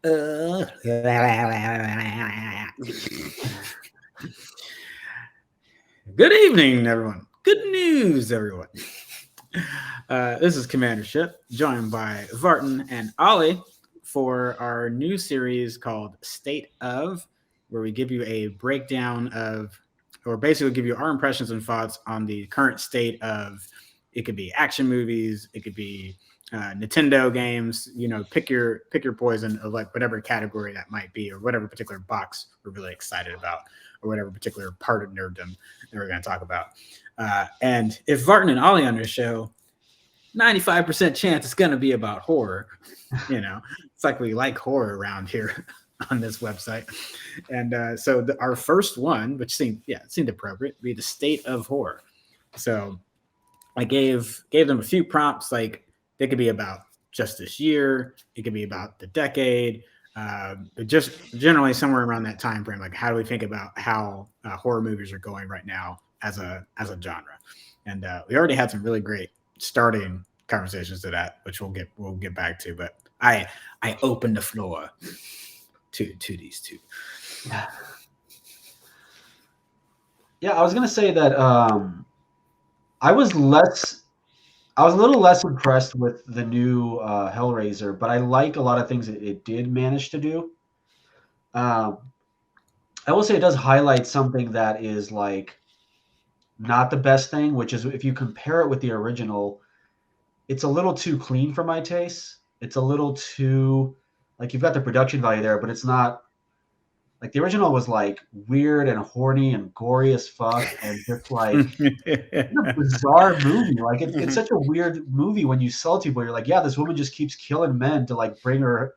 Good evening, everyone. Good news, everyone. This is Commander Shipp, joined by Vartan and Ollie for our new series called State of, where we give you a breakdown of, or basically give you our impressions and thoughts on the current state of. It could be action movies, it could be Nintendo games. You know, pick your poison of like whatever category that might be, or whatever particular box we're really excited about, or whatever particular part of nerddom that we're going to talk about. And if Vartan and Ollie on this show, 95% chance it's going to be about horror. You know, it's like we like horror around here on this website. And our first one, which seemed appropriate, be the state of horror. So I gave them a few prompts, like they could be about just this year, it could be about the decade, but just generally somewhere around that time frame. Like, how do we think about how horror movies are going right now as a genre? And we already had some really great starting conversations to that, which we'll get back to. But I open the floor to these two. Yeah, I was gonna say that I was a little less impressed with the new Hellraiser, but I like a lot of things it did manage to do. Um, I will say it does highlight something that is like not the best thing, which is if you compare it with the original, it's a little too clean for my taste. It's a little too like you've got the production value there, but it's not like the original was like weird and horny and gory as fuck and just like a bizarre movie. Like it's such a weird movie when you sell it to people. You're like, yeah, this woman just keeps killing men to like bring her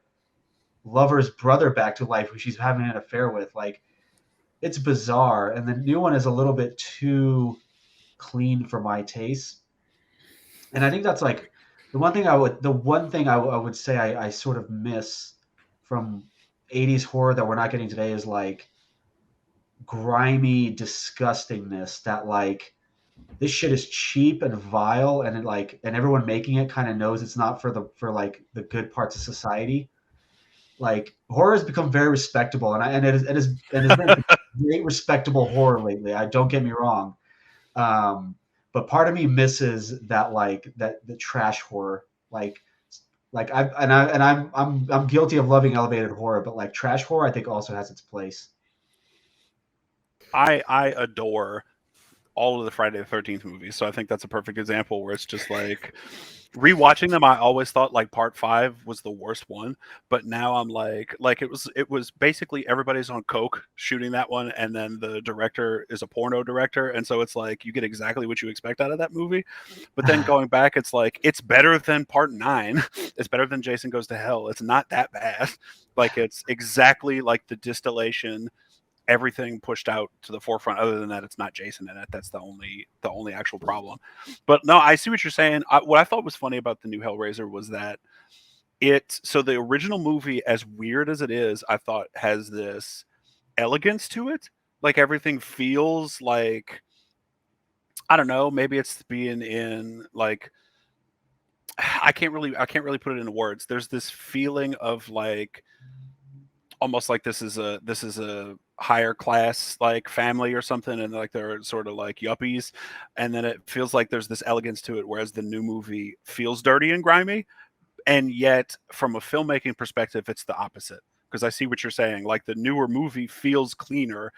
lover's brother back to life who she's having an affair with. Like it's bizarre. And the new one is a little bit too clean for my taste. And I think that's like the one thing I would say I sort of miss from 80s horror that we're not getting today is like grimy disgustingness that like this shit is cheap and vile and it like and everyone making it kind of knows it's not for like the good parts of society. Like horror has become very respectable and it has been great respectable horror lately. I don't get me wrong. But part of me misses that like that the trash horror I'm guilty of loving elevated horror, but like trash horror I think also has its place. I adore all of the Friday the 13th movies. So I think that's a perfect example where it's just like rewatching them. I always thought like part 5 was the worst one, but now I'm like it was basically everybody's on coke shooting that one, and then the director is a porno director, and so it's like you get exactly what you expect out of that movie. But then going back, it's like it's better than part 9. It's better than Jason Goes to Hell. It's not that bad. Like it's exactly like the distillation, everything pushed out to the forefront. Other than that, it's not Jason in it. That's the only actual problem. But no, I see what you're saying. What I thought was funny about the new Hellraiser was that the original movie, as weird as it is, I thought has this elegance to it. Like everything feels like, I don't know, maybe it's being in like I can't really put it into words. There's this feeling of like almost like this is a higher class like family or something, and like they're sort of like yuppies, and then it feels like there's this elegance to it, whereas the new movie feels dirty and grimy. And yet from a filmmaking perspective it's the opposite, because I see what you're saying. Like the newer movie feels cleaner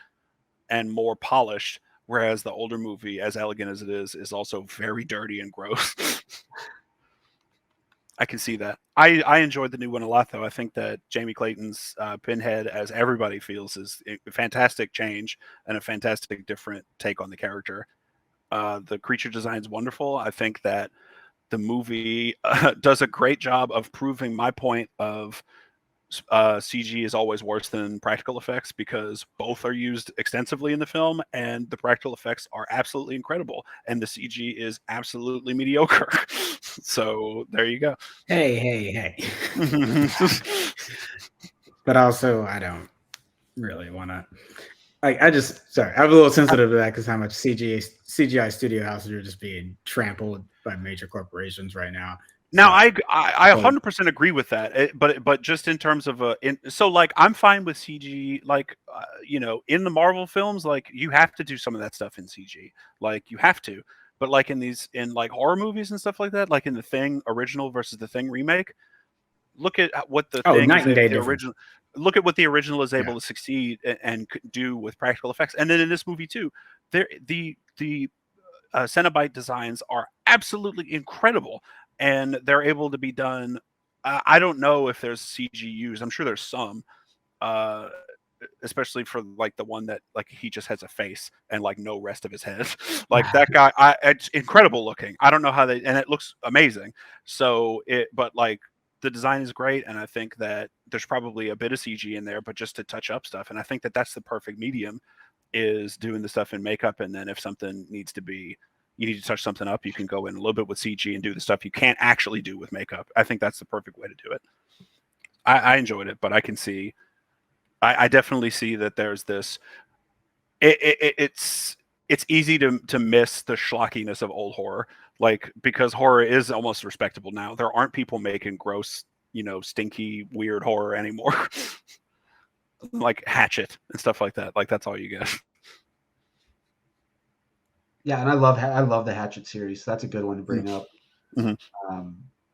and more polished, whereas the older movie, as elegant as it is also very dirty and gross. I can see that. I enjoyed the new one a lot, though. I think that Jamie Clayton's Pinhead, as everybody feels, is a fantastic change and a fantastic different take on the character. The creature design is wonderful. I think that the movie does a great job of proving my point of CG is always worse than practical effects, because both are used extensively in the film, and the practical effects are absolutely incredible, and the CG is absolutely mediocre. So there you go. Hey. But also, I don't really want to. Like, I'm a little sensitive to that because how much CGI studio houses are just being trampled by major corporations right now. Now, So, I 100% agree with that, but just in terms of so like I'm fine with CG, like in the Marvel films, like you have to do some of that stuff in CG, like you have to, but like in like horror movies and stuff like that, like in the Thing original versus the Thing remake, look at what the Thing night is and day the difference. original. Look at what the original is able Yeah. to succeed and do with practical effects, and then in this movie too, the Cenobite designs are absolutely incredible, and they're able to be done. I don't know if there's CG used. I'm sure there's some, uh, especially for like the one that like he just has a face and like no rest of his head. Like that guy, it's incredible looking. I don't know how and it looks amazing. But like the design is great, and I think that there's probably a bit of CG in there, but just to touch up stuff. And I think that that's the perfect medium, is doing the stuff in makeup, and then if something needs to be, you need to touch something up, you can go in a little bit with CG and do the stuff you can't actually do with makeup. I think that's the perfect way to do it. I enjoyed it, but I can see, I definitely see that there's this. It's easy to miss the schlockiness of old horror, like because horror is almost respectable now. There aren't people making gross, stinky, weird horror anymore. Like Hatchet and stuff like that. Like that's all you get. Yeah, and I love the Hatchet series. So that's a good one to bring up. Mhm.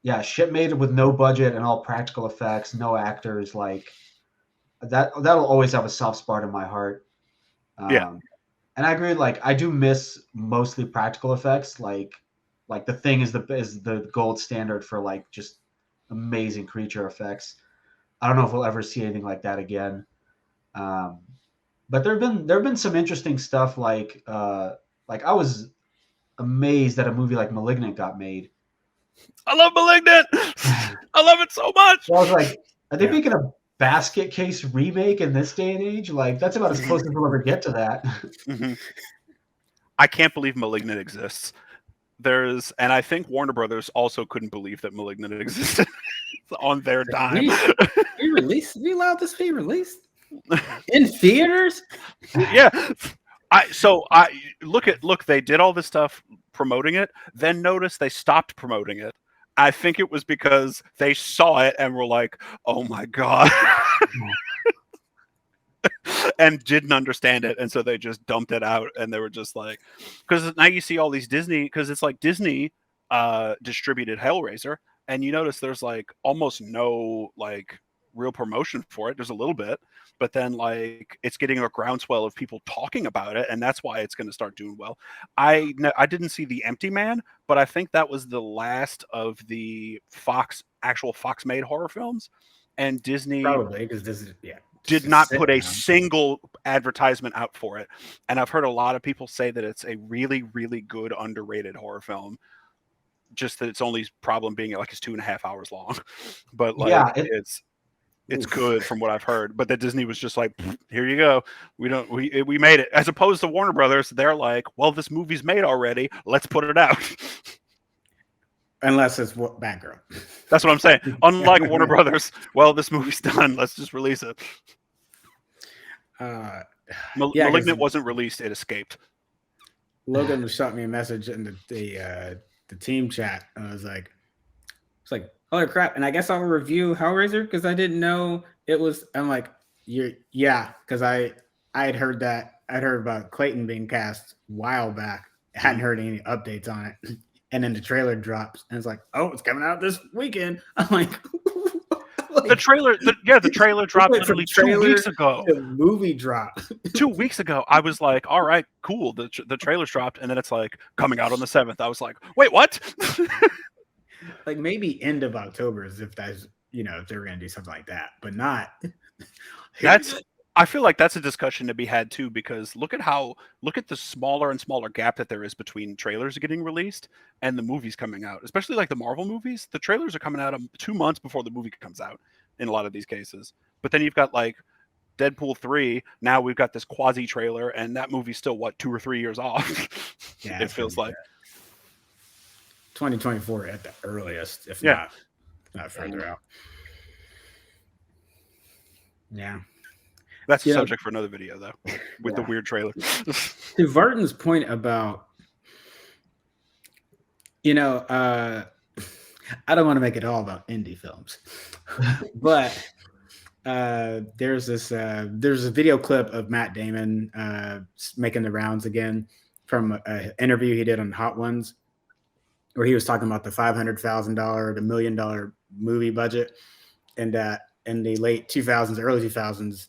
Yeah, Ship made it with no budget and all practical effects, no actors. Like that'll always have a soft spot in my heart. Yeah. And I agree. Like I do miss mostly practical effects. Like the Thing is the gold standard for like just amazing creature effects. I don't know if we'll ever see anything like that again. Um, but there have been some interesting stuff like I was amazed that a movie like Malignant got made. I love Malignant. I love it so much. So I was like, are they Yeah. making a basket case remake in this day and age? Like that's about as close as we'll ever get to that. Mhm. I can't believe Malignant exists. And I think Warner Brothers also couldn't believe that Malignant existed on their dime. We allowed this to be released in theaters. Yeah. I look, they did all this stuff promoting it, then notice they stopped promoting it. I think it was because they saw it and were like, "Oh my god." And didn't understand it, and so they just dumped it out, and they were just like, because now you see all these Disney, because it's like Disney distributed Hellraiser, and you notice there's like almost no like real promotion for it. There's a little bit, but then like it's getting a groundswell of people talking about it, and that's why it's going to start doing well. I didn't see The Empty Man, but I think that was the last of the actual Fox made horror films, and Disney Probably because this is did not put a single advertisement out for it. And I've heard a lot of people say that it's a really, really good underrated horror film. Just that its only problem being like it's 2.5 hours long. But like Yeah, it's good from what I've heard. But that Disney was just like, here you go. We made it. As opposed to Warner Brothers, they're like, well, this movie's made already. Let's put it out. unless it's Batgirl. That's what I'm saying. Unlike Warner Brothers, well, this movie's done. Let's just release it. Malignant wasn't released; it escaped. Logan shot me a message in the team chat, and I was like, "Holy crap!" And I guess I'll review Hellraiser because I didn't know it was. I'm like, because I had heard that I'd heard about Clayton being cast a while back. Hadn't heard any updates on it. And then the trailer drops, and it's like, "Oh, it's coming out this weekend." I'm like, the trailer dropped literally 2 weeks ago. The movie dropped 2 weeks ago. I was like, "All right, cool." The trailer's dropped, and then it's like coming out on the 7th. I was like, "Wait, what?" Like maybe end of October, as if that's if they're gonna do something like that, but not. I feel like that's a discussion to be had too, because look at the smaller and smaller gap that there is between trailers getting released and the movies coming out. Especially like the Marvel movies, the trailers are coming out 2 months before the movie comes out in a lot of these cases. But then you've got like Deadpool 3. Now we've got this quasi trailer, and that movie's still 2 or 3 years off. Yeah, it feels like 2024 at the earliest, if not further out. Yeah. That's a subject for another video, though, with the weird trailer. To Vartan's point about, I don't want to make it all about indie films, but there's a video clip of Matt Damon making the rounds again from an interview he did on Hot Ones, where he was talking about the $500,000 to $1 million movie budget, and that in the late 2000s, early 2000s,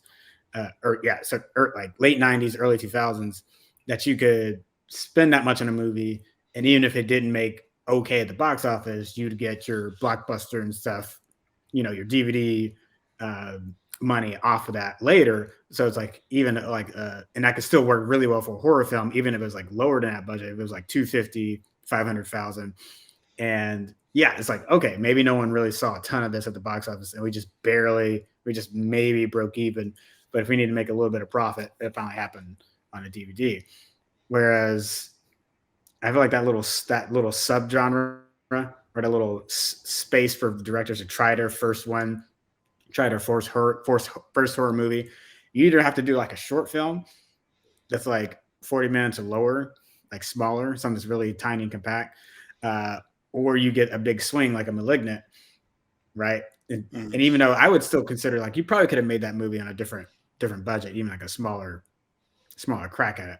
like late 90s, early 2000s, that you could spend that much on a movie, and even if it didn't make okay at the box office, you'd get your blockbuster and stuff, your DVD money off of that later. So it's like even like and that could still work really well for a horror film, even if it was like lower than that budget. If it was like 250, 500,000, and yeah, it's like okay, maybe no one really saw a ton of this at the box office, and we just maybe broke even. But if we need to make a little bit of profit, it finally happened on a DVD. Whereas I feel like that little subgenre or that little space for directors to try their first one, try their first horror movie. You either have to do like a short film that's like 40 minutes or lower, like smaller, something that's really tiny and compact, or you get a big swing like a Malignant, right? And even though I would still consider like you probably could have made that movie on a different budget, even like a smaller crack at it.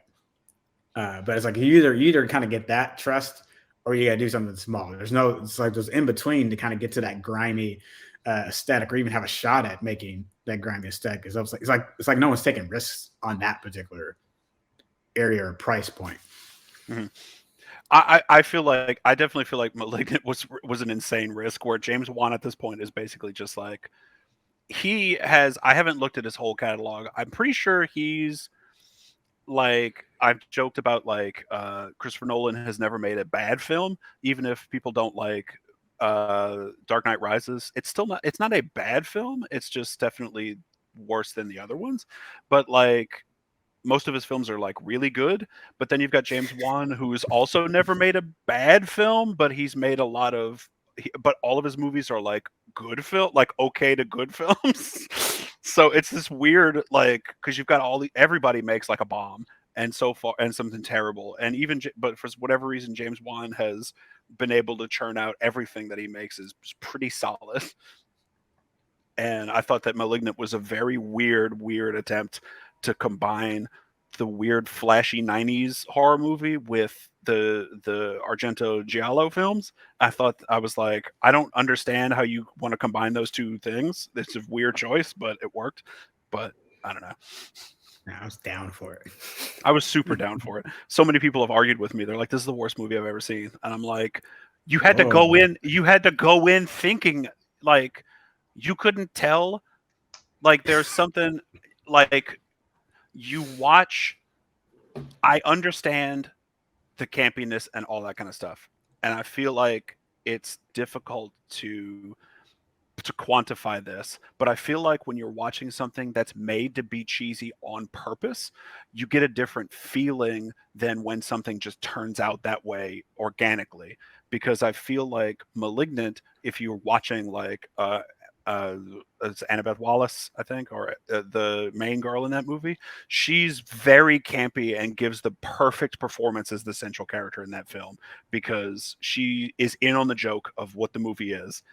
But it's like you either kind of get that trust or you got to do something small. It's like there's in between to kind of get to that grimy aesthetic, or even have a shot at making that grimy aesthetic. Because it's like no one's taking risks on that particular area or price point. Mm-hmm. I definitely feel like Malignant was an insane risk, where James Wan at this point is basically just like I haven't looked at his whole catalog. I'm pretty sure he's like, I've joked about like Christopher Nolan has never made a bad film, even if people don't like Dark Knight Rises. It's not a bad film. It's just definitely worse than the other ones. But like most of his films are like really good. But then you've got James Wan, who's also never made a bad film, but he's made a lot of but all of his movies are like good film, like okay to good films. So it's this weird, like, because you've got everybody makes like a bomb and so far and something terrible, and even but for whatever reason James Wan has been able to churn out everything that he makes is pretty solid. And I thought that Malignant was a very weird attempt to combine the weird flashy 90s horror movie with the Argento Giallo films. I was like, I don't understand how you want to combine those two things. It's a weird choice, but it worked. But I don't know. I was down for it. I was super down for it. So many people have argued with me. They're like, this is the worst movie I've ever seen. And I'm like, you had to go in thinking, like, you couldn't tell, like, there's something, like, you watch, I understand the campiness and all that kind of stuff, and I feel like it's difficult to quantify this, but I feel like when you're watching something that's made to be cheesy on purpose, you get a different feeling than when something just turns out that way organically. Because I feel like Malignant, if you're watching like it's Annabeth Wallace, I think, or the main girl in that movie, she's very campy and gives the perfect performance as the central character in that film, because she is in on the joke of what the movie is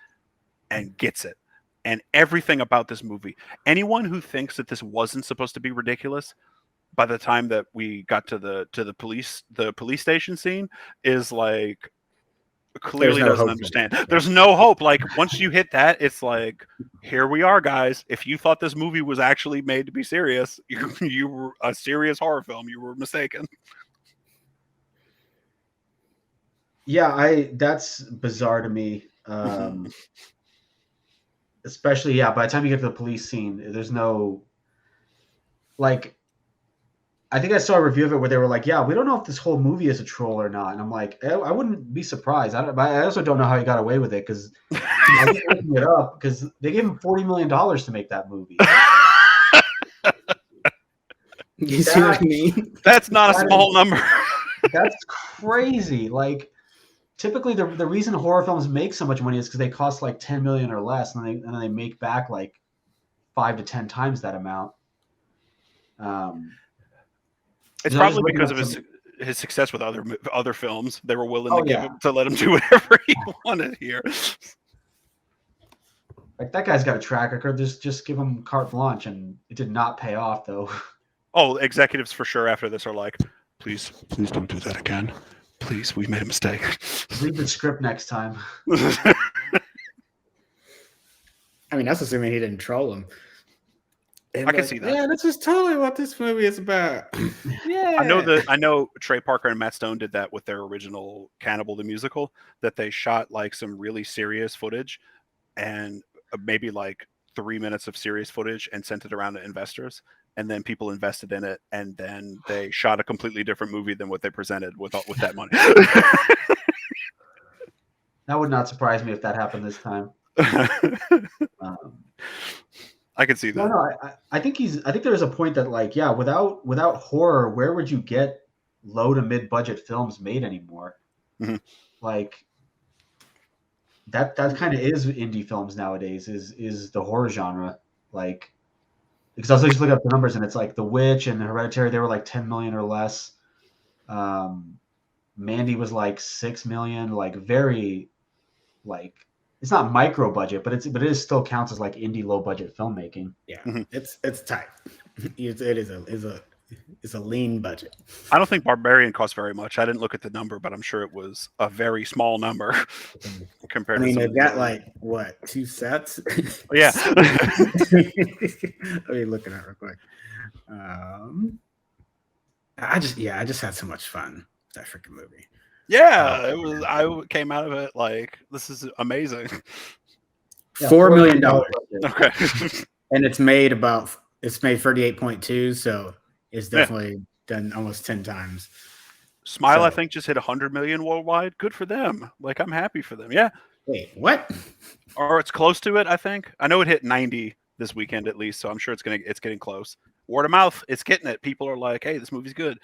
and gets it. And everything about this movie, anyone who thinks that this wasn't supposed to be ridiculous by the time that we got to the police station scene is like, clearly doesn't understand. There's no hope. Like, once you hit that, it's like, here we are, guys. If you thought this movie was actually made to be serious, you were a serious horror film. You were mistaken. Yeah, that's bizarre to me. Especially, yeah, by the time you get to the police scene, there's no, like, I think I saw a review of it where they were like, yeah, we don't know if this whole movie is a troll or not. And I'm like, I wouldn't be surprised. I also don't know how he got away with it, because I was looking it up, because they gave him $40 million to make that movie. You see what I mean? That's not a small number. That's crazy. Like, typically the reason horror films make so much money is because they cost like 10 million or less, and then they make back like 5 to 10 times that amount. It's probably because of his his success with other films. They were willing Oh, to yeah. let him do whatever he wanted here. Like that guy's got a track record. Just give him carte blanche, and it did not pay off though. Oh, executives for sure after this are like, please don't do that again. Please, we've made a mistake. Read the script next time. I mean, that's assuming he didn't troll him. And I can see that. Yeah, this is totally what this movie is about. Yeah, I know Trey Parker and Matt Stone did that with their original Cannibal the Musical, that they shot like some really serious footage and maybe like 3 minutes of serious footage and sent it around to investors, and then people invested in it, and then they shot a completely different movie than what they presented with that money. That would not surprise me if that happened this time. I can see that. No, I think there's a point that like, yeah, without horror, where would you get low to mid budget films made anymore? Mm-hmm. Like that kind of is indie films nowadays, is the horror genre. Like, because I was just looking up the numbers, and it's like The Witch and Hereditary, they were like 10 million or less. Mandy was like 6 million, like very, like, it's not micro budget, but it still counts as like indie low budget filmmaking. Yeah, it's tight. It's a lean budget. I don't think Barbarian cost very much. I didn't look at the number, but I'm sure it was a very small number compared. I mean, they've got like what, 2 sets? Yeah. Let me look it up real quick. I just had so much fun with that freaking movie. Yeah, it was. I came out of it like, this is amazing. Yeah, $4 million. Okay. And it's made 38.2, so it's definitely done almost 10 times. Smile, I think, just hit 100 million worldwide. Good for them. Like, I'm happy for them. Yeah. Wait, what? Or it's close to it, I think. I know it hit 90 this weekend at least, so I'm sure it's getting close. Word of mouth, it's getting it. People are like, hey, this movie's good.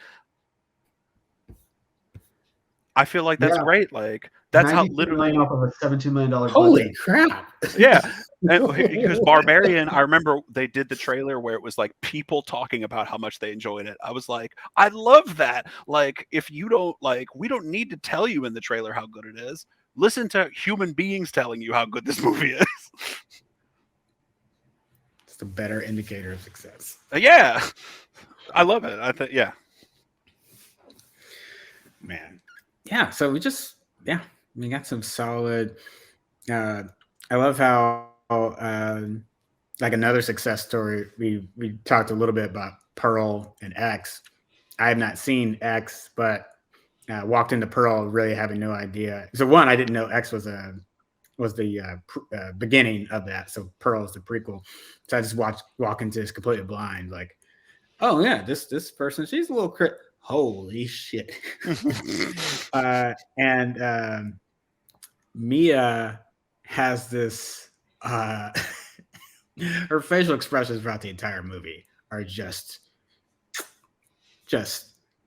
I feel like that's great. Like, that's how literally off of a $17 million Holy budget. crap. Yeah. Because Barbarian, I remember they did the trailer where it was like people talking about how much they enjoyed it. I was like, I love that. Like, if you don't like, we don't need to tell you in the trailer how good it is. Listen to human beings telling you how good this movie is. It's the better indicator of success. Yeah. I love it. I think, yeah. Man. Yeah, so we got some solid. I love how like another success story. We talked a little bit about Pearl and X. I have not seen X, but walked into Pearl really having no idea. So one, I didn't know X was the beginning of that. So Pearl is the prequel. So I just walk into this completely blind, like, oh yeah, this person, she's a little crit. Holy shit. And Mia has this her facial expressions throughout the entire movie are just I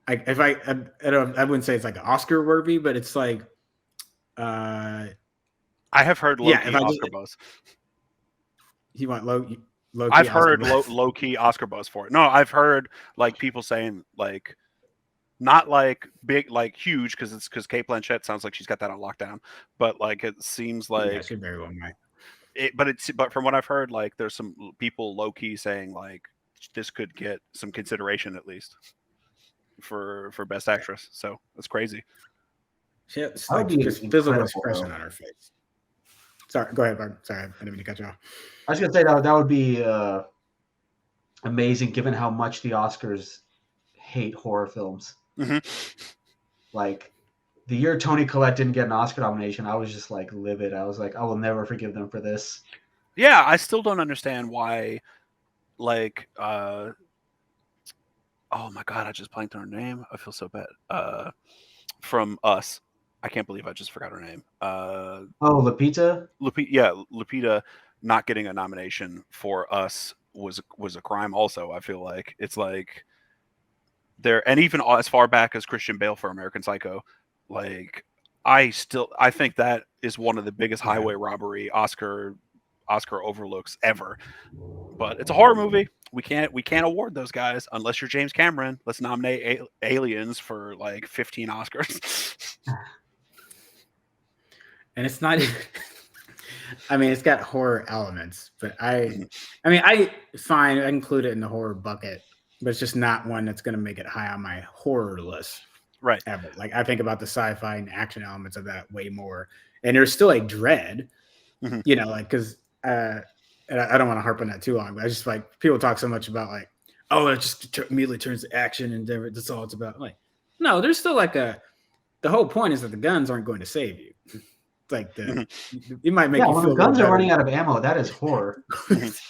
wouldn't say it's like Oscar worthy, but it's like I have heard low-key Oscar buzz. You want low-key I've heard low-key Oscar buzz for it. No, I've heard like people saying like, not like big, like huge, because Kate Blanchett sounds like she's got that on lockdown. But like, it seems like, yeah, she very well might. But from what I've heard, like there's some people low key saying like this could get some consideration at least for Best Actress. So that's crazy. She has like just physical expression on her face. Sorry, go ahead, Barb. Sorry, I didn't mean to cut you off. I was gonna say that would be amazing, given how much the Oscars hate horror films. Mm-hmm. Like the year Toni Collette didn't get an Oscar nomination, I was just like livid. I was like, I will never forgive them for this. Yeah, I still don't understand why. Like, oh my god, I just blanked on her name. I feel so bad. From Us, I can't believe I just forgot her name. Lupita. Lupita not getting a nomination for Us was a crime. Also, I feel like it's like. There, and even as far back as Christian Bale for American Psycho, like I think that is one of the biggest highway robbery Oscar overlooks ever. But it's a horror movie. We can't award those guys unless you're James Cameron. Let's nominate Aliens for like 15 Oscars. And it's not even. I mean, it's got horror elements, but Mhm. I fine. I include it in the horror bucket, but it's just not one that's going to make it high on my horror list. Right. Ever. Like I think about the sci-fi and action elements of that way more, and there's still a dread, Mhm. you know, like because and I don't want to harp on that too long, but I just like people talk so much about like, oh, it just immediately turns to action and that's all it's about. Like, no, there's still like the whole point is that the guns aren't going to save you. Like it might make you when feel the guns are better. running out of ammo, that is horror. It's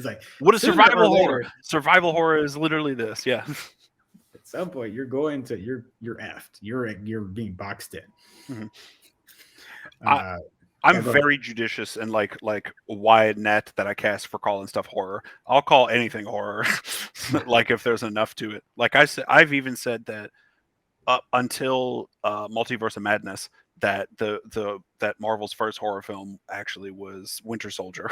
like what is sooner or survival horror? later, Survival horror is literally this. Yeah. at some point you're going to you're effed. You're being boxed in. Mhm. I'm very judicious and like wide net that I cast for calling stuff horror. I'll call anything horror, like if there's enough to it. Like I said, I've even said that up until Multiverse of Madness, that that Marvel's first horror film actually was Winter Soldier,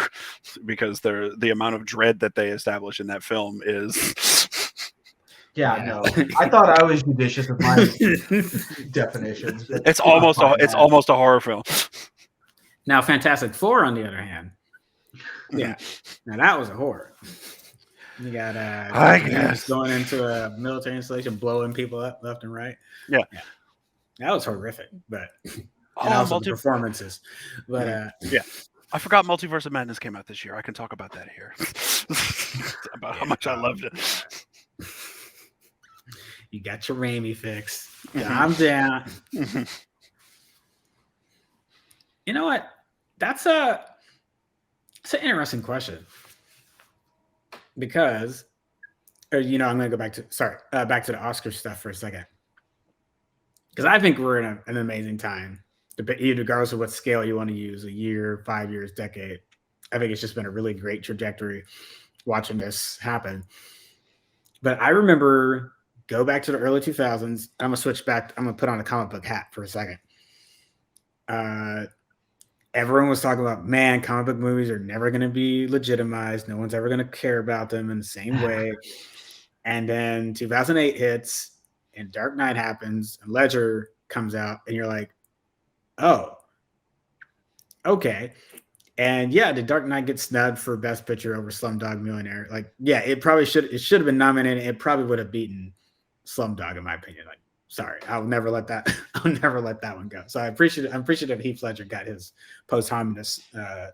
because the amount of dread that they establish in that film is. Yeah, no. I thought I was judicious with my definitions. But it's almost a horror film. Now, Fantastic Four, on the other hand, yeah, now that was a horror. You got I guess going into a military installation, blowing people up left and right. Yeah. That was horrific, but and also the performances. But yeah, I forgot Multiverse of Madness came out this year. I can talk about that here. About how much I loved it. You got your Raimi fix. Calm down. You know what? It's an interesting question, because, I'm going to go back to the Oscar stuff for a second, because I think we're in an amazing time, regardless of what scale you want to use, a year, 5 years, decade. I think it's just been a really great trajectory watching this happen. But I remember, go back to the early 2000s. I'm going to switch back. I'm going to put on a comic book hat for a second. Everyone was talking about, man, comic book movies are never going to be legitimized. No one's ever going to care about them in the same way. And then 2008 hits and Dark Knight happens and Ledger comes out and you're like, oh, okay. And yeah, did Dark Knight get snubbed for Best Picture over Slumdog Millionaire? Like, yeah, it should have been nominated. It probably would have beaten Slumdog, in my opinion. Like, sorry, I'll never let that one go. So I'm appreciative Heath Ledger got his posthumous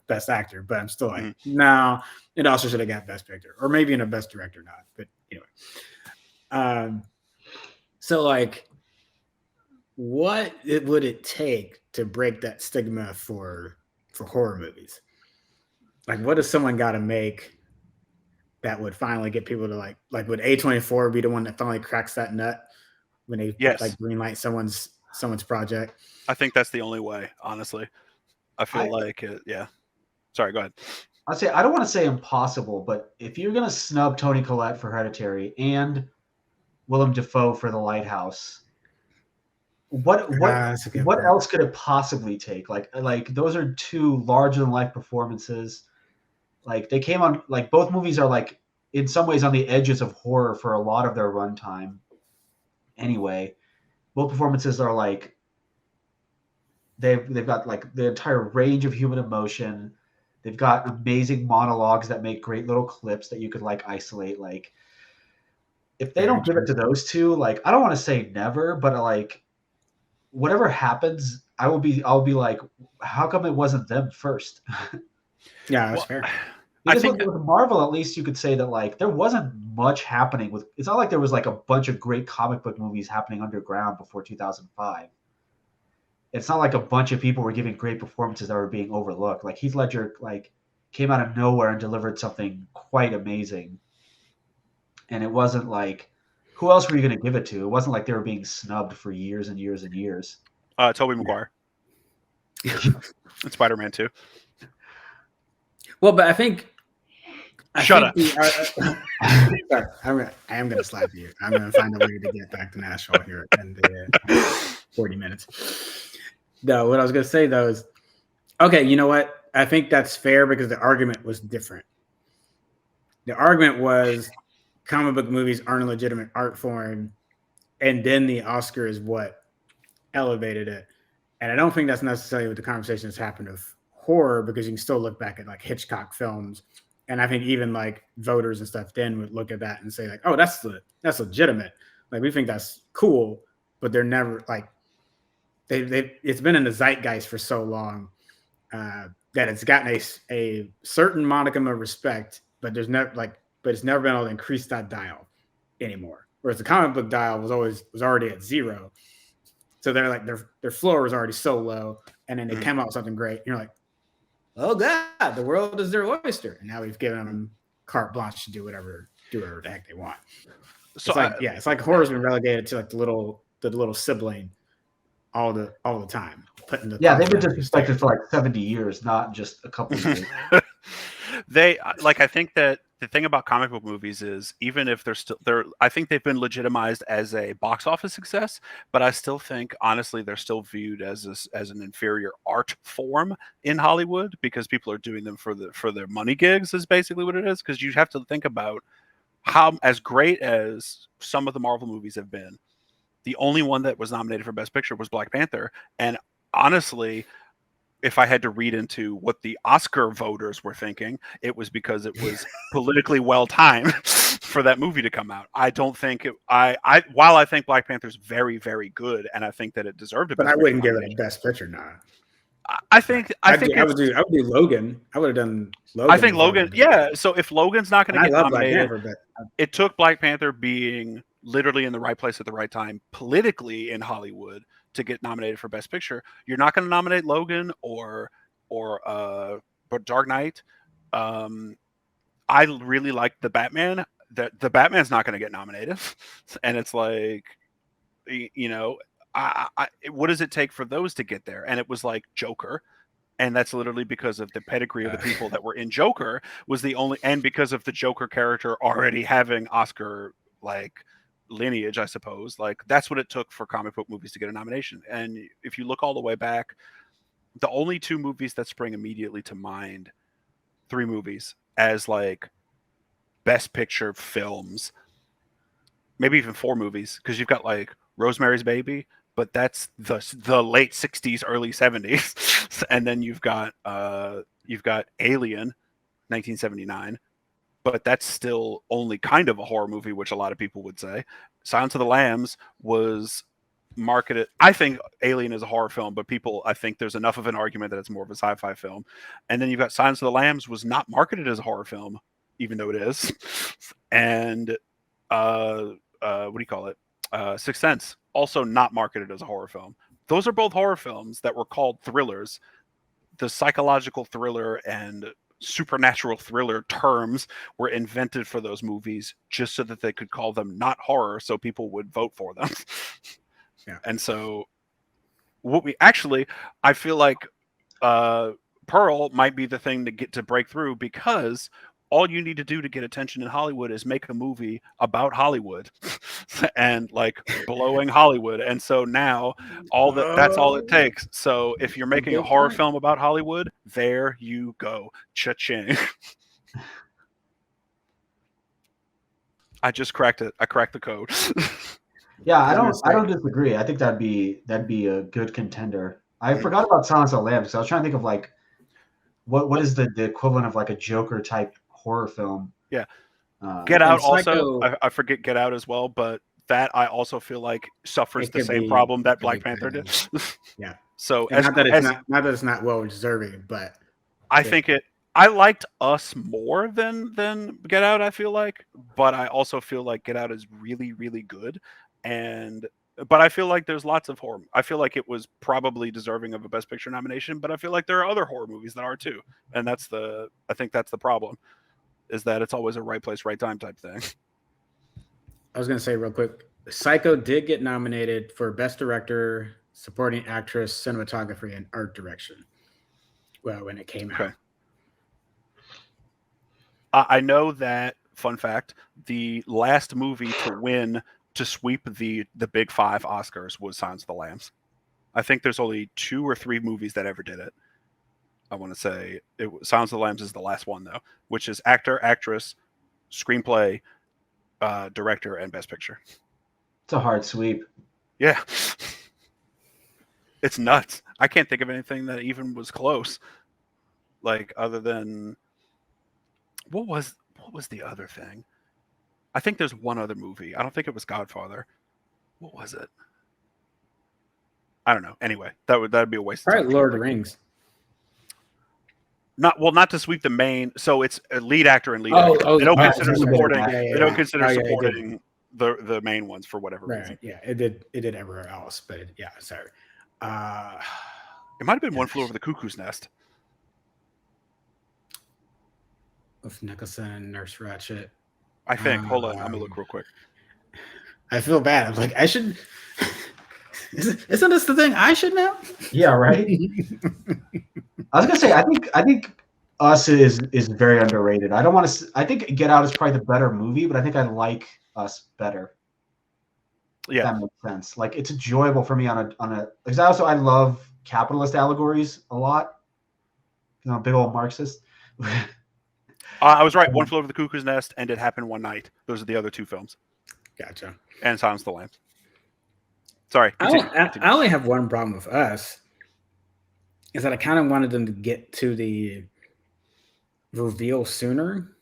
Best Actor, but I'm still like, no, it also should have got Best Picture, or maybe in a Best Director not. But anyway, so like, what would it take to break that stigma for horror movies? Like, what does someone got to make that would finally get people to like would A24 be the one that finally cracks that nut when they like greenlight someone's project? I think that's the only way, honestly. I feel like it. Yeah. Sorry, go ahead. I'd say, I don't want to say impossible, but if you're going to snub Toni Collette for Hereditary and Willem Dafoe for The Lighthouse, what else could it possibly take? Like those are two larger than life performances. Like they came on, like both movies are like in some ways on the edges of horror for a lot of their runtime. Anyway, both performances are like they've got like the entire range of human emotion. They've got amazing monologues that make great little clips that you could like isolate. Like if they don't give it to those two, like I don't want to say never, but like whatever happens, I'll be like, how come it wasn't them first? Yeah, that's fair. Because with Marvel, at least you could say that like there wasn't much happening with. It's not like there was like a bunch of great comic book movies happening underground before 2005. It's not like a bunch of people were giving great performances that were being overlooked. Like Heath Ledger like came out of nowhere and delivered something quite amazing. And it wasn't like, who else were you going to give it to? It wasn't like they were being snubbed for years and years and years. Tobey Maguire. And Spider-Man 2. Well, but I think. Shut up. Sorry, I am going to slap you. I'm going to find a way to get back to Nashville here in the 40 minutes. No, what I was going to say, though, is, okay, you know what? I think that's fair because the argument was different. the argument was comic book movies aren't a legitimate art form, and then the Oscar is what elevated it. And I don't think that's necessarily what the conversation that's happened of horror, because you can still look back at like Hitchcock films, and I think even like voters and stuff then would look at that and say like, oh, that's legitimate. Like we think that's cool, but they're never like they it's been in the zeitgeist for so long that it's gotten a certain modicum of respect, but there's never but it's never been able to increase that dial anymore. Whereas the comic book dial was already at zero, so they're like their floor was already so low, and then they came out with something great. And you're like, oh god, the world is their oyster, and now we've given them carte blanche to do whatever the heck they want. So it's like horror's been relegated to like the little sibling all the time. They've been disrespected for like 70 years, not just a couple of years. I think that the thing about comic book movies is even if I think they've been legitimized as a box office success, but I still think honestly they're still viewed as an inferior art form in Hollywood because people are doing them for their money gigs is basically what it is. Because you have to think about how as great as some of the Marvel movies have been, the only one that was nominated for Best Picture was Black Panther. And honestly, if I had to read into what the Oscar voters were thinking, it was because it was politically well timed for that movie to come out. I don't think while I think Black Panther's very, very good, and I think that it deserved but I wouldn't give it a Best Picture now. I would do Logan. I would have done Logan. I think Logan. Yeah. So if Logan's not going to get nominated, Black Panther, it took Black Panther being literally in the right place at the right time politically in Hollywood to get nominated for Best Picture. You're not going to nominate Logan or Dark Knight. I really like the Batman. The Batman's not going to get nominated, and it's like, what does it take for those to get there? And it was like Joker. And that's literally because of the pedigree of the people that were in Joker was the only, and because of the Joker character already having Oscar like lineage, I suppose. Like that's what it took for comic book movies to get a nomination. And if you look all the way back, the only two movies that spring immediately to mind, three movies as like Best Picture films, maybe even four movies, because you've got like Rosemary's Baby, but that's the late 60s, early 70s. And then you've got Alien, 1979, but that's still only kind of a horror movie, which a lot of people would say. Silence of the Lambs was marketed. I think Alien is a horror film, but I think there's enough of an argument that it's more of a sci-fi film. And then you've got Silence of the Lambs was not marketed as a horror film, even though it is. And what do you call it? Sixth Sense, also not marketed as a horror film. Those are both horror films that were called thrillers. The psychological thriller and supernatural thriller terms were invented for those movies just so that they could call them not horror, so people would vote for them. Yeah. And so I feel like Pearl might be the thing to get to break through, because all you need to do to get attention in Hollywood is make a movie about Hollywood and like blowing Hollywood. And so now that's all it takes. So if you're making a horror film about Hollywood, there you go. Cha-ching. I just cracked it. I cracked the code. Yeah, I don't disagree. I think that'd be a good contender. I forgot about Silence of the Lambs because I was trying to think of like what is the equivalent of like a Joker type horror film. Yeah. Get Out also. I forget Get Out as well, but that I also feel like suffers the same problem that Black Panther did. Yeah. So not that it's not well deserving, but I think I liked Us more than Get Out, I feel like, but I also feel like Get Out is really, really good. But I feel like there's lots of horror. I feel like it was probably deserving of a Best Picture nomination, but I feel like there are other horror movies that are too. And I think that's the problem, is that it's always a right place, right time type thing. I was going to say real quick, Psycho did get nominated for Best Director, Supporting Actress, Cinematography, and Art Direction. Well, when it came out. I know that, fun fact, the last movie to sweep the big five Oscars was Silence of the Lambs. I think there's only 2 or 3 movies that ever did it. I want to say Silence of the Lambs is the last one though, which is actor, actress, screenplay, director, and best picture. It's a hard sweep. Yeah. It's nuts. I can't think of anything that even was close. Like, other than what was the other thing? I think there's one other movie. I don't think it was Godfather. What was it? I don't know. Anyway, that'd be a waste of All time. right, Lord of the Rings. Not to sweep the main. So it's a lead actor and lead actor. They don't consider supporting. They don't consider supporting the main ones for whatever reason. Yeah, it did everywhere else, but sorry. It might have been One Flew Over the Cuckoo's Nest. With Nicholson and Nurse Ratched. I think. Hold on, I'm gonna look real quick. I feel bad. I'm like, I should. Isn't this the thing I should know? Yeah, right. I was gonna say, I think Us is very underrated. I don't want to. I think Get Out is probably the better movie, but I think I like Us better. Yeah, that makes sense. Like, it's enjoyable for me on a. Because I love capitalist allegories a lot. I'm a big old Marxist. I was right. One Flew Over the Cuckoo's Nest and It Happened One Night. Those are the other two films. Gotcha. And Silence of the Lambs. Sorry. I only have one problem with Us. Is that I kind of wanted them to get to the reveal sooner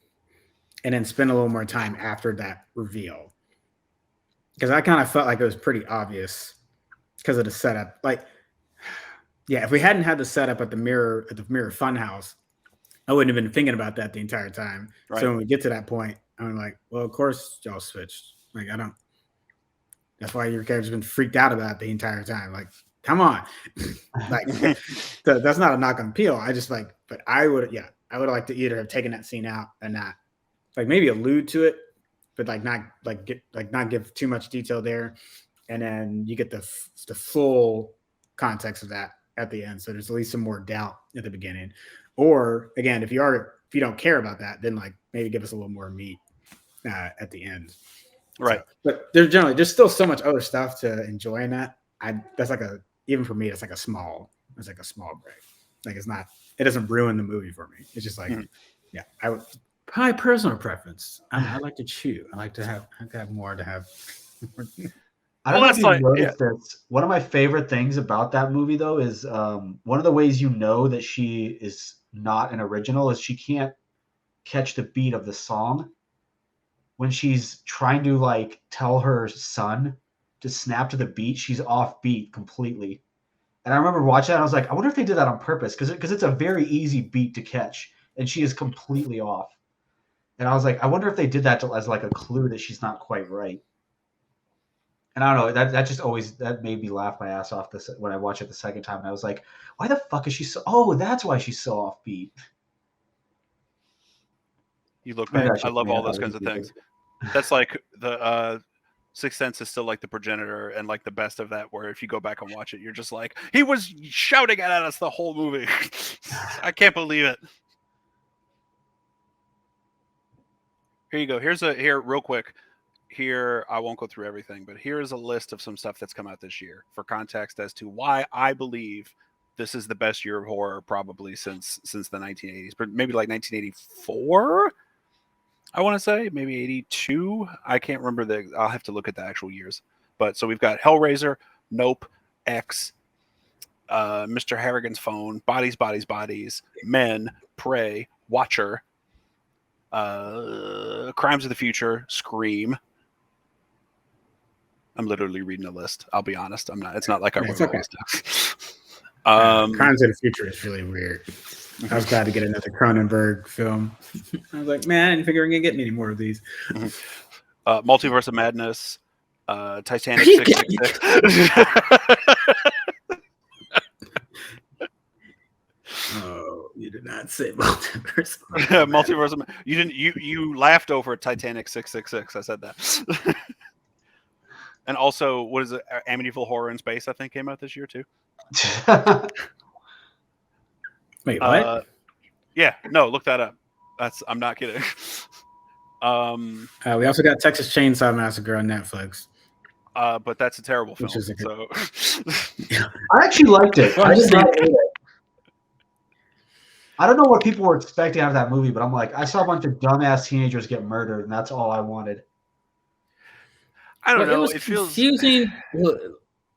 and then spend a little more time after that reveal. Because I kind of felt like it was pretty obvious because of the setup. Like, yeah, if we hadn't had the setup at the Mirror Funhouse, I wouldn't have been thinking about that the entire time. Right. So when we get to that point, I'm like, well, of course y'all switched. Like, I don't. That's why your character's been freaked out about it the entire time. Like, come on. Like, that's not a knock on Peel. I just like, but I would have liked to either have taken that scene out and not, like, maybe allude to it, but not give too much detail there, and then you get the full context of that at the end. So there's at least some more doubt at the beginning. Or again, if you don't care about that, then like maybe give us a little more meat at the end. Right. So, but there's still so much other stuff to enjoy in that. Even for me, it's like a small break. Like, it doesn't ruin the movie for me. It's just like, my personal preference. I like to chew. I like to have more to have. I don't know if you noticed this. One of my favorite things about that movie, though, is one of the ways you know that she is not an original is she can't catch the beat of the song. When she's trying to like tell her son to snap to the beat, she's off beat completely. And I remember watching that, I was like, I wonder if they did that on purpose because it's a very easy beat to catch, and she is completely off. And I was like, I wonder if they did that as like a clue that she's not quite right. And I don't know, that made me laugh my ass off when I watched it the second time. And I was like, why the fuck is she so? Oh, that's why she's so offbeat. You look back. I love all those kinds of things. That's like the Sixth Sense is still like the progenitor and like the best of that. Where if you go back and watch it, you're just like, he was shouting at us the whole movie. I can't believe it. Here you go. Here real quick. Here, I won't go through everything, but here's a list of some stuff that's come out this year for context as to why I believe this is the best year of horror probably since the 1980s, but maybe like 1984. I want to say maybe 82. I can't remember I'll have to look at the actual years. But so we've got Hellraiser, Nope, X, Mr. Harrigan's Phone, Bodies, Bodies, Bodies, Men, Prey, Watcher, Crimes of the Future, Scream. I'm literally reading a list. I'll be honest. I'm not. It's not like I wrote all this stuff. Crimes of the Future is really weird. I was glad to get another Cronenberg film. I was like, man, I didn't figure I'm gonna get any more of these. Multiverse of Madness, Titanic 666. Oh, you did not say multiverse. Multiverse of You didn't. You laughed over Titanic 666. I said that. And also, what is it? Amityville Horror in Space, I think, came out this year too. Wait, what? Yeah, no, look that up. I'm not kidding. We also got Texas Chainsaw Massacre on Netflix. But that's a terrible film. So I actually liked it. I did not hate it. I don't know what people were expecting out of that movie, but I'm like, I saw a bunch of dumbass teenagers get murdered, and that's all I wanted. I don't Well, know. it was It feels confusing.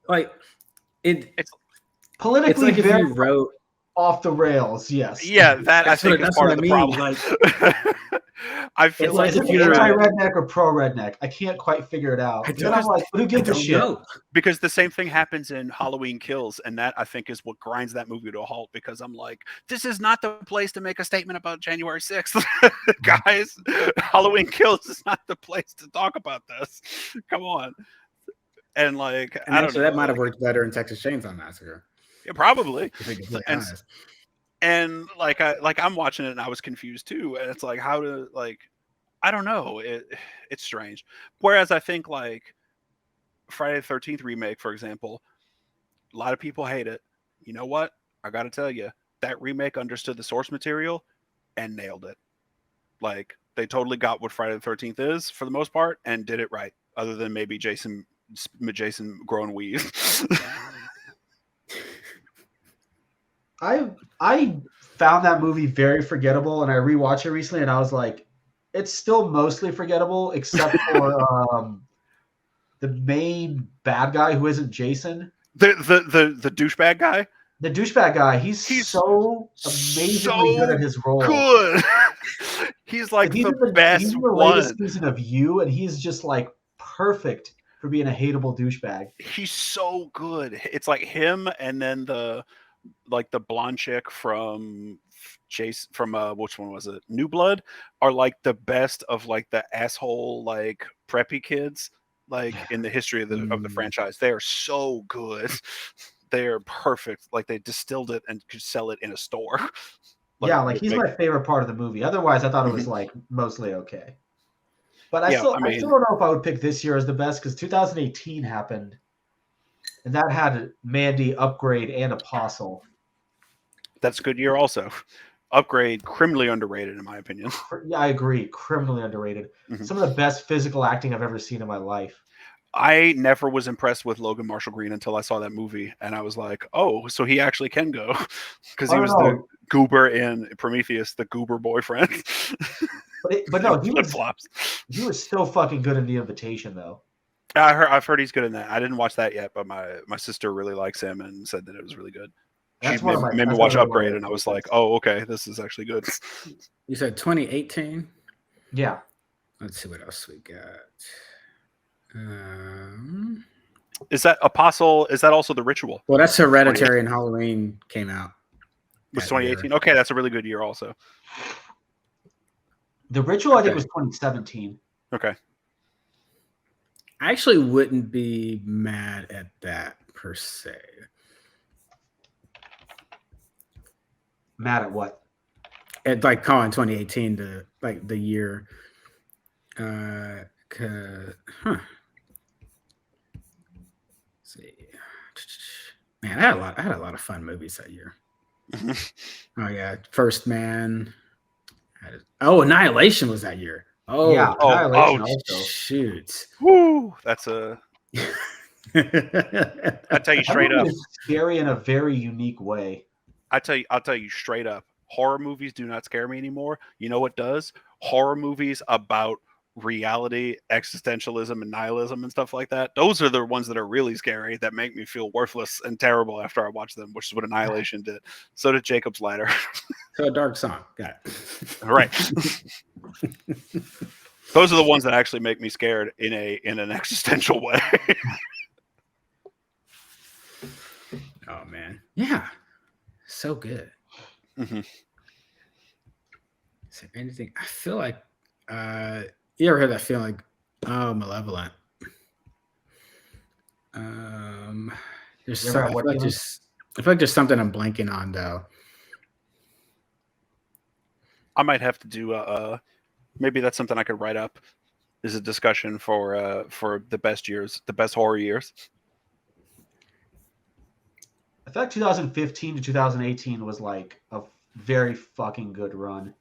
Like it. it's Politically It's like if very you wrote. off the rails, yes. yeah, that I think is That's part what of I the mean. problem. Like I feel it's like Is like it if you're. anti-redneck or pro-redneck? I can't quite figure it out. I And then I'm don't. like, who I gives a don't shit? know. because the same thing happens in Halloween Kills, and that I think is what grinds that movie to a halt. Because I'm like, this is not the place to make a statement about January 6th, guys. Halloween Kills is not the place to talk about this. Come on. And like, And I don't actually, know, that might have like, worked better in Texas Chainsaw Massacre. yeah, probably. If we get really And honest. and I'm watching it and I was confused too. And it's like, how to like, I don't know. It's strange. Whereas I think like Friday the 13th remake, for example, a lot of people hate it. You know what? I got to tell you, that remake understood the source material and nailed it. Like they totally got what Friday the 13th is for the most part and did it right. Other than maybe Jason growing weed. I found that movie very forgettable, and I rewatched it recently, and I was like, it's still mostly forgettable, except for the main bad guy who isn't Jason. The douchebag guy. The douchebag guy, he's so amazingly good at his role. Good. He's like he's the in best he's in the one. latest season of You, and he's just like perfect for being a hateable douchebag. He's so good. It's like him, and then the blonde chick from Chase from which one was it? New Blood are like the best of like the asshole like preppy kids like in the history of the franchise. They are so good. They are perfect. Like they distilled it and could sell it in a store. Yeah, like he's my favorite part of the movie. Otherwise, I thought it was like mostly okay. But I still don't know if I would pick this year as the best because 2018 happened, and that had Mandy, Upgrade, and Apostle. That's a good year also. Upgrade, criminally underrated in my opinion. Yeah, I agree. Criminally underrated. Some of the best physical acting I've ever seen in my life. I never was impressed with Logan Marshall Green until I saw that movie, and I was like, "Oh, so he actually can go," because he was the goober in Prometheus, the goober boyfriend. But no, he was so fucking good in The Invitation, though. I've heard he's good in that. I didn't watch that yet, but my sister really likes him and said that it was really good. She made me watch Upgrade, and I was like, "Oh, okay, this is actually good." You said 2018. Yeah. Let's see what else we got. Is that Apostle? Is that also The Ritual? Well, that's Hereditary and Halloween came out. It was 2018. Okay, that's a really good year also. The Ritual, I think, was 2017. Okay. I actually wouldn't be mad at that per se. Mad at what? At like calling 2018 to like the year. Let's see. Man, I had a lot of fun movies that year. Oh yeah, First Man. Annihilation was that year. Oh yeah, Annihilation also. Shoot. Woo, that's a. I tell you straight up, it's scary in a very unique way. I'll tell you straight up. Horror movies do not scare me anymore. You know what does? Horror movies about reality, existentialism, and nihilism and stuff like that. Those are the ones that are really scary that make me feel worthless and terrible after I watch them, which is what Annihilation did. So did Jacob's Ladder. So a Dark Song. Got it. All right. Those are the ones that actually make me scared in an existential way. Oh man. Yeah. So good. Mm-hmm. Is there anything? I feel like you ever had that feeling like, oh, Malevolent? There's I feel like there's something I'm blanking on though. I might have to do maybe that's something I could write up. Is a discussion for the best years, the best horror years. I feel like 2015 to 2018 was like a very fucking good run.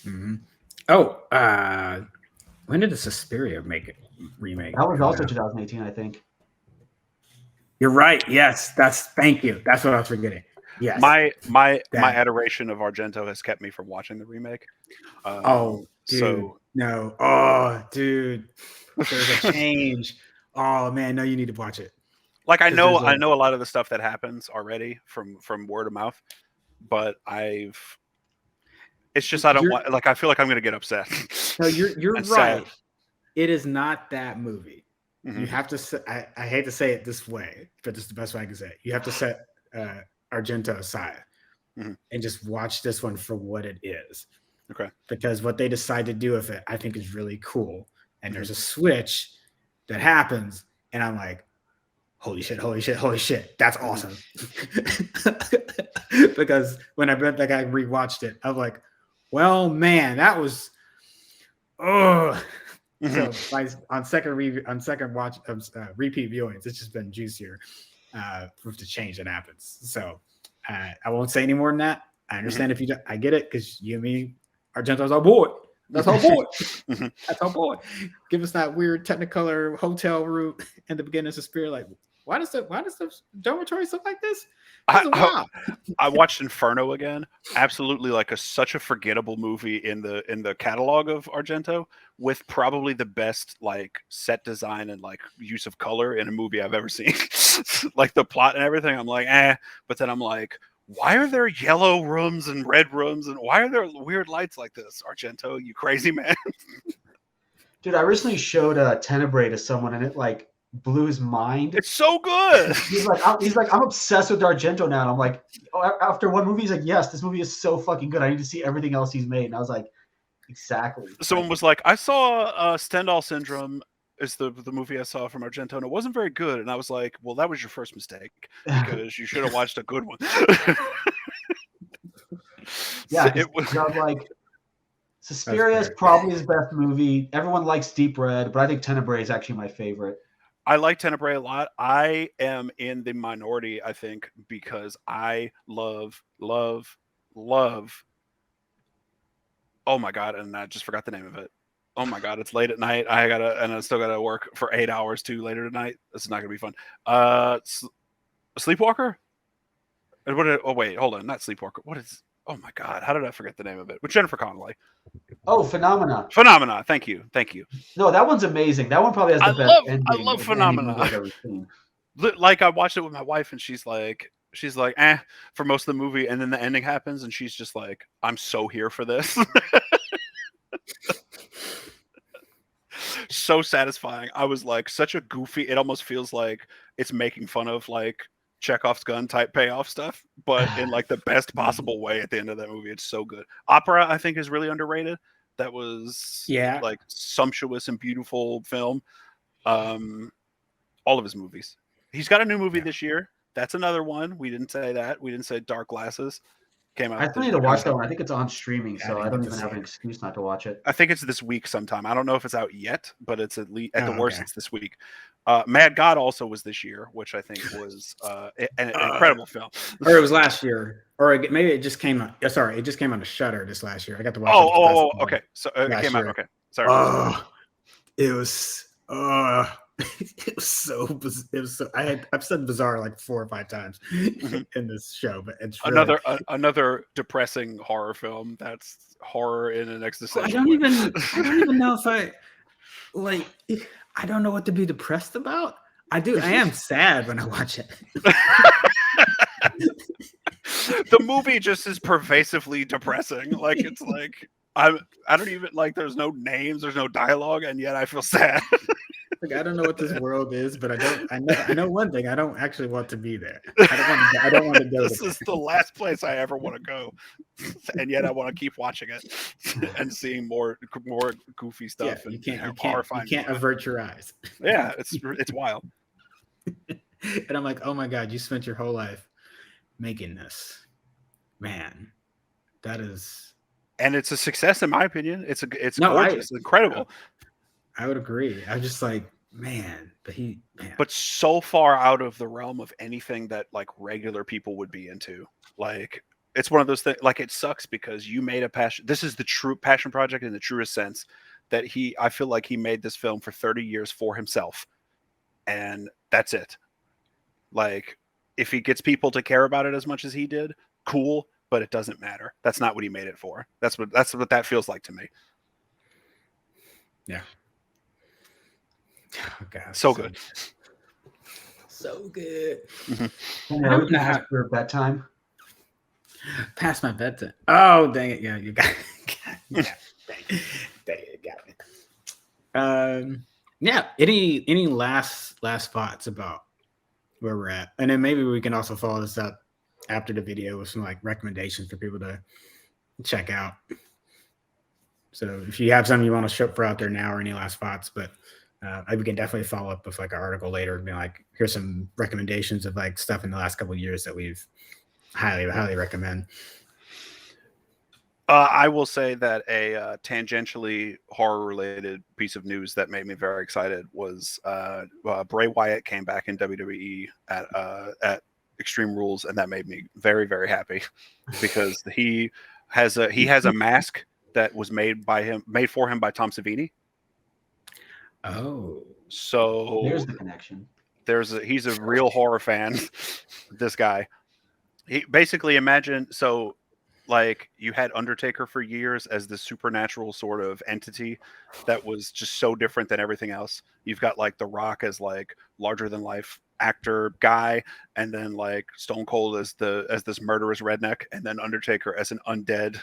Mm-hmm. Oh, when did the Suspiria remake? That was also 2018, I think. You're right. Yes, thank you. That's what I was forgetting. Yes. My That. adoration of Argento has kept me from watching the remake. Oh, dude. So No. Oh, dude. There's a change. Oh man, no, you need to watch it. like I 'Cause know there's a- a lot of the stuff that happens already from word of mouth, but it's just I don't You're want like I feel like I'm gonna get upset. no, you're And sad. right. It is not that movie. You Mhm. have to. I hate to say it this way, but this is the best way I can say it. You have to set Argento aside Mhm. and just watch this one for what it is. Okay. Because what they decide to do with it, I think, is really cool. And there's Mhm. a switch that happens, and I'm like, holy shit, holy shit, holy shit. That's awesome. Because when I rewatched it, I'm like, well, man, that was oh. Mhm. So on second watch repeat viewings, it's just been juicier with the change that happens. So I won't say any more than that. I understand if you don't, I get it because you and me, Argento's our boy. That's our boy. Mhm. That's our boy. Give us that weird Technicolor hotel room in the beginning of Suspiria. Like, why does the dormitories look like this? This is I, wild. I watched Inferno again. Absolutely, like such a forgettable movie in the catalog of Argento, with probably the best like set design and like use of color in a movie I've ever seen. Like the plot and everything, I'm like, but then I'm like, why are there yellow rooms and red rooms, and why are there weird lights like this, Argento? You crazy man! Dude, I recently showed Tenebrae to someone, and it like blew his mind. It's so good. He's like, I'm obsessed with Argento now. And I'm like, after one movie, he's like, yes, this movie is so fucking good. I need to see everything else he's made. And I was like, exactly. Someone was like, I saw Stendhal Syndrome is the movie I saw from Argento, and it wasn't very good. And I was like, well, that was your first mistake because you should have watched a good one. Yeah, It was. I was like, Suspiria is probably his best movie. Everyone likes Deep Red, but I think Tenebrae is actually my favorite. I like Tenebrae a lot. I am in the minority, I think, because I love. Oh my god! And I just forgot the name of it. Oh my god! It's late at night. I still gotta work for 8 hours too later tonight. This is not gonna be fun. Sleepwalker. And oh wait, hold on, not Sleepwalker. What is? Oh my god! How did I forget the name of it? With Jennifer Connelly. Oh, Phenomena. Phenomena. Thank you. No, that one's amazing. That one probably has the best ending I love of any movie Phenomena. I've ever seen. Like I watched it with my wife, and she's like, for most of the movie, and then the ending happens, and she's just like, I'm so here for this. So satisfying. I was like, such a goofy. It almost feels like it's making fun of like Chekhov's gun type payoff stuff, but in like the best possible way at the end of that movie. It's so good. Opera, I think, is really underrated. That was like sumptuous and beautiful film. All of his movies. He's got a new movie this year. That's another one. We didn't say that. We didn't say Dark Glasses. Came out. I still need to watch that one. I think it's on streaming, so I don't even have an excuse not to watch it. I think it's this week sometime. I don't know if it's out yet, but it's at least at the worst, it's this week. Mad God also was this year, which I think was an incredible film. Or it was last year, or maybe it just came out. Sorry, it just came out of Shutter this last year. I got to watch. Okay. So it came out. Okay, sorry. It was. It was so. I've said bizarre like 4 or 5 times in this show, but it's really, another depressing horror film. That's horror in an existential. I don't even know if I like. I don't know what to be depressed about. I am sad when I watch it. The movie just is pervasively depressing. Like it's like I don't even like. There's no names. There's no dialogue, and yet I feel sad. Like I don't know what this world is, but I know one thing. I don't actually want to be there. I don't want to go. This is the last place I ever want to go, and yet I want to keep watching it and seeing more goofy stuff. Yeah, and you can't avert your eyes. Yeah, it's wild. And I'm like, oh my god, you spent your whole life making this, man. That is, and it's a success in my opinion. It's gorgeous, incredible. I would agree. I'm just like, man, but so far out of the realm of anything that like regular people would be into. Like it's one of those things. Like it sucks because you made a passion. This is the true passion project in the truest sense. That I feel like he made this film for 30 years for himself, and that's it. Like if he gets people to care about it as much as he did, cool. But it doesn't matter. That's not what he made it for. That's what that feels like to me. Yeah. Oh, God, so good. So good. Kenny, are we past your bedtime? Past my bedtime. Oh, dang it. Yeah, you got it. Dang it, got me. Yeah. Any last thoughts about where we're at? And then maybe we can also follow this up after the video with some like recommendations for people to check out. So if you have something you want to throw out there now or any last thoughts, but we can definitely follow up with like an article later and be like, here's some recommendations of like stuff in the last couple of years that we've highly recommend. I will say that a tangentially horror-related piece of news that made me very excited was Bray Wyatt came back in WWE at Extreme Rules, and that made me very, very happy because he has a mask that was made for him by Tom Savini. Oh, so there's the connection. He's a real horror fan. This guy, he basically like you had Undertaker for years as this supernatural sort of entity that was just so different than everything else. You've got like The Rock as like larger than life actor guy, and then like Stone Cold as this murderous redneck, and then Undertaker as an undead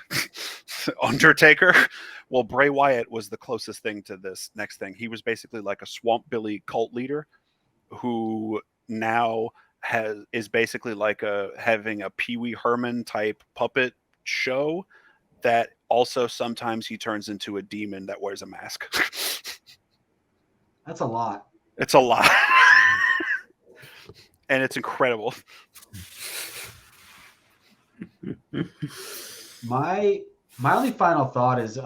Undertaker. Well, Bray Wyatt was the closest thing to this next thing. He was basically like a Swamp Billy cult leader who now is basically like having a Pee Wee Herman type puppet show that also sometimes he turns into a demon that wears a mask. That's a lot. It's a lot. And it's incredible. My only final thought is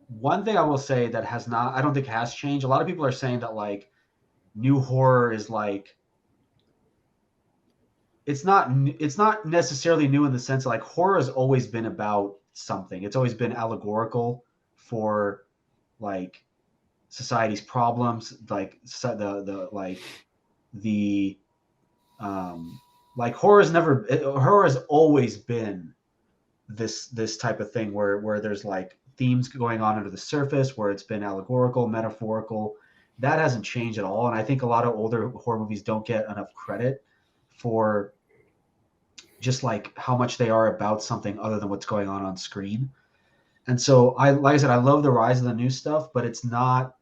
one thing I will say that I don't think has changed. A lot of people are saying that like new horror is like it's not necessarily new in the sense that like horror has always been about something. It's always been allegorical for like society's problems, like horror has always been this type of thing where there's like themes going on under the surface, where it's been allegorical, metaphorical. That hasn't changed at all, and I think a lot of older horror movies don't get enough credit for just like how much they are about something other than what's going on screen. And so like I said, I love the rise of the new stuff, but it's not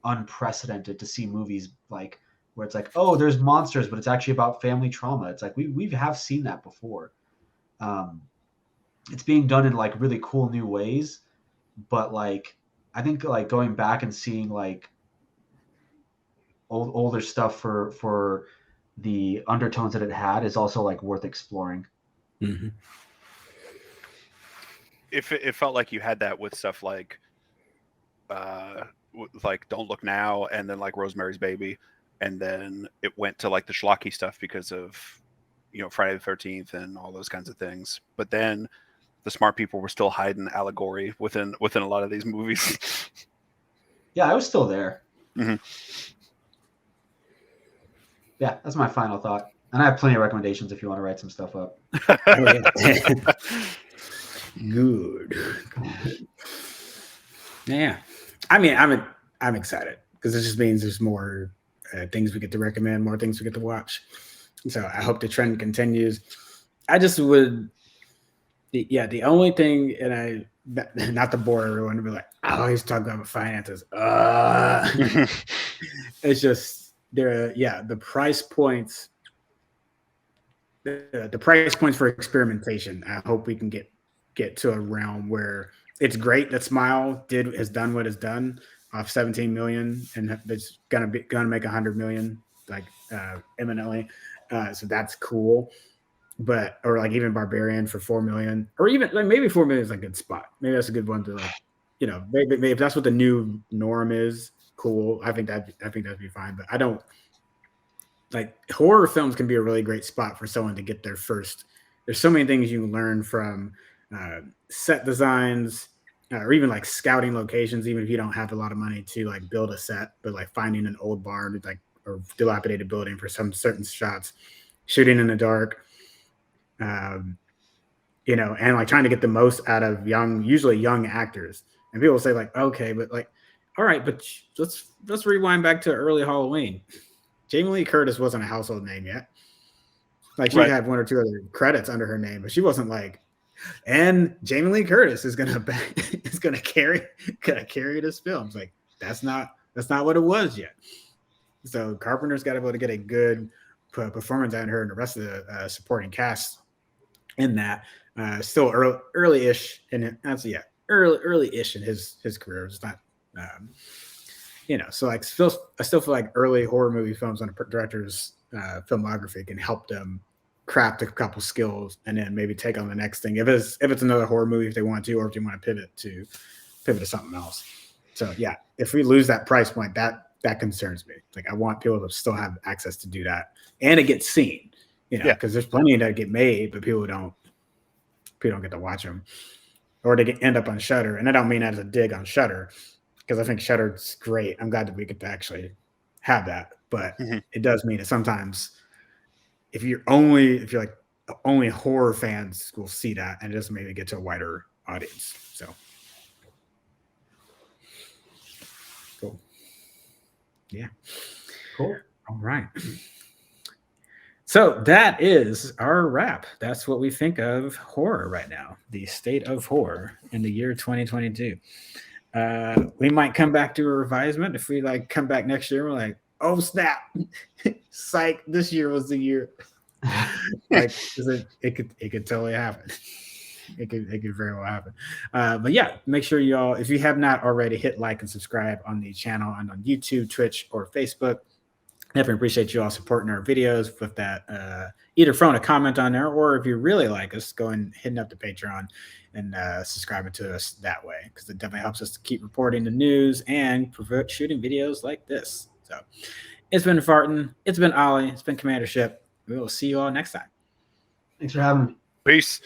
unprecedented to see movies like where it's like, oh, there's monsters, but it's actually about family trauma. It's like we have seen that before. It's being done in like really cool new ways, but like I think like going back and seeing like older stuff for the undertones that it had is also like worth exploring. Mm-hmm. It felt like you had that with stuff like Don't Look Now, and then like Rosemary's Baby, and then it went to like the schlocky stuff because of Friday the 13th and all those kinds of things. But then the smart people were still hiding allegory within a lot of these movies. Yeah, I was still there. Mm-hmm. Yeah, that's my final thought. And I have plenty of recommendations if you want to write some stuff up. Good. Yeah. I mean, I'm excited because this just means there's more things we get to recommend, more things we get to watch. So I hope the trend continues. I just would, the only thing, and not to bore everyone, to be like, oh, he's talking about finances. It's just the price points. The price points for experimentation. I hope we can get to a realm where it's great that Smile has done what it's done off 17 million, and it's gonna make 100 million like imminently. So that's cool. But or like even Barbarian for 4 million, or even like maybe 4 million is a good spot. Maybe that's a good one to like, maybe if that's what the new norm is, cool. I think that'd be fine. But I don't like horror films can be a really great spot for someone to get their first. There's so many things you can learn from set designs, or even like scouting locations, even if you don't have a lot of money to like build a set, but like finding an old barn, like or dilapidated building for some certain shots, shooting in the dark, you know, and like trying to get the most out of usually young actors. And people say like, okay, but like, all right, but let's rewind back to early Halloween. Jamie Lee Curtis wasn't a household name yet. Like she had one or two other credits under her name, but she wasn't like, and Jamie Lee Curtis is gonna carry this film. It's like that's not what it was yet. So Carpenter's got to be able to get a good performance out of her and the rest of the supporting cast in that. Still early-ish in it. Early-ish in his career. It's not, you know. So like, I still feel like early horror movie films on a director's filmography can help them craft a couple skills and then maybe take on the next thing. If it's another horror movie, if they want to, or if you want to pivot to something else. So yeah, if we lose that price point, that concerns me. Like I want people to still have access to do that and it gets seen, you know, because there's plenty that get made, but people don't get to watch them, or they end up on Shudder. And I don't mean that as a dig on Shudder, because I think Shudder's great. I'm glad that we get to actually have that, but it does mean that sometimes if you're like only horror fans will see that, and it doesn't maybe get to a wider audience. So cool. Yeah. Cool. All right. So that is our wrap. That's what we think of horror right now, the state of horror in the year 2022. We might come back to a revisement if we like come back next year. We're like, oh snap, psych! This year was the year. Like it could totally happen. It could very well happen. But yeah, make sure you all, if you have not already, hit like and subscribe on the channel and on YouTube, Twitch, or Facebook. Definitely appreciate you all supporting our videos with that. Either throwing a comment on there, or if you really like us, go and hitting up the Patreon and subscribing to us that way, because it definitely helps us to keep reporting the news and shooting videos like this. So it's been Vartan, it's been Ollie, it's been Commander Shipp. We will see you all next time. Thanks for having me. Peace.